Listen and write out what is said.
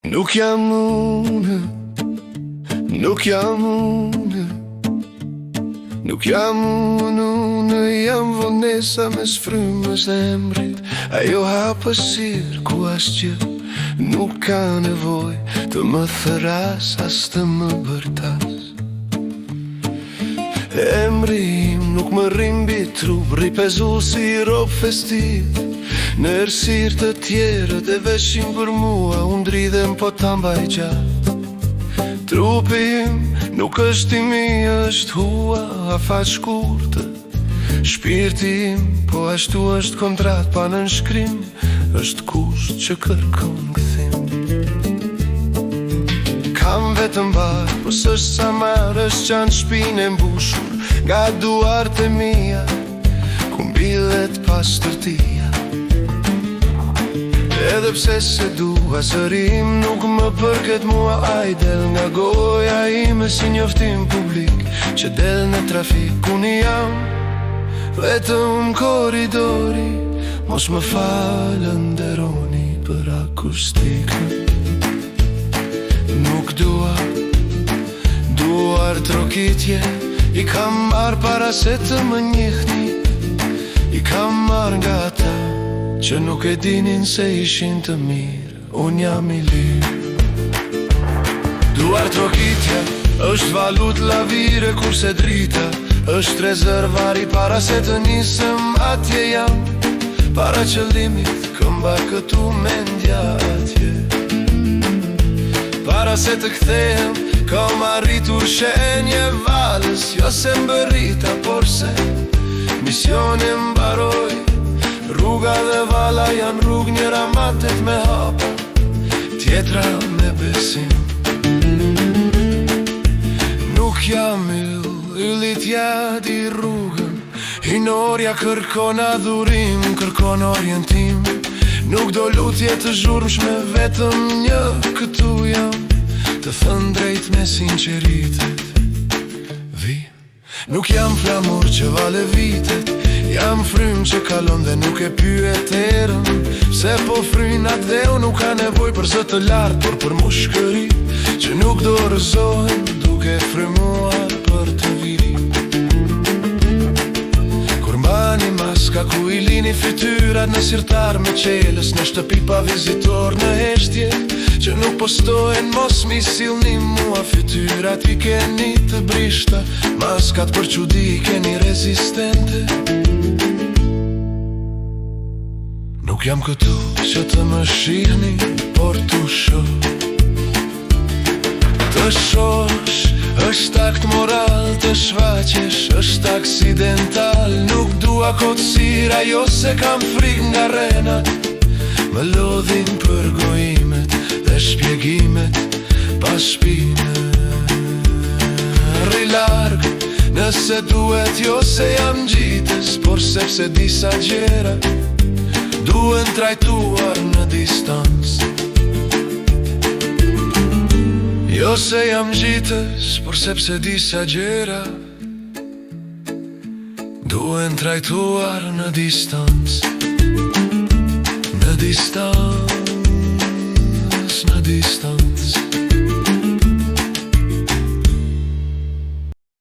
Nuk jam unë, nuk jam unë, nuk jam unë, jam vonesa mes frymës dhe emrit. Ajo hapësirë ku asgjë nuk ka nevoj të më thëras as të më bërtas. Emri im nuk më rimbi trup, ripezu si rob festiv. Në ersir të tjerët e veshin për mua, unë dridhem po ta mbaj gjatë. Trupi im nuk është i mi, është hua, afat shkurtë. Shpirti im po ashtu është kontrat pa nënshkrim, është kusht që kërkon gëthim. Kam vetëm bar, po s'është sa marë, është qanë shpinë e mbushur nga duart e mia, ku mbillet pastërtia. Edhe pse se dua sërim, nuk më përket mua ai del nga goja ime si njoftim publik që del në trafik. Unë jam vetëm korridori, mos më falën nderoni për akustikën. Nuk duar trokitje, i kam marr para se të më njihni, i kam marr nga ata që nuk e dinin se ishin të mirë, unë jam i lirë. Duar trokitja është valut lavire, kurse drita është rezervari para se të nisëm. Atje jam, para qëllimit, këmba këtu mendja atje. Para se të kthehem, kam arritur shenje valës, jo se mbërrita, por se misioni mbaroj. Rruga dhe vala janë rrugë, njëra matet me hapa, tjetra me besim. Nuk jam yllit ja di rrugën, hinorja kërkon adhurim, kërkon orientim. Nuk do lutje të zhurmshme, vetëm një këtu jam, të thënë drejt me sinqeritet. Nuk jam flamur që vale vitet, jam frym që kalon dhe nuk e pyet erën. Se po fryn atë dheu nuk ka nevoj për zë të lartë, por për mushkëri që nuk do rëzohen duke frymuar për të viri. Kur mbani maska ku i lini fytyrat në sirtar me qelës, në shtëpi pa vizitor në heshtje që nuk postojnë, mos mi silni mua fytyrat i keni të brishta, maskat për qudi i keni rezistente. Nuk jam këtu që të më shihni, por të shoh. Të shosh, është akt moral, të shfaqesh, është aksidental. Nuk dua kotësira, jo se kam frik nga renat, më lodhin për gojimet dhe shpjegimet pas shpine. Rri larg, nëse duhet, jo se jam gjitës, por sepse disa gjera duen trajtuar në distancë. Jo se jam gjitës, por sepse disa gjera duen trajtuar në distancë. Në distancë, në distancë.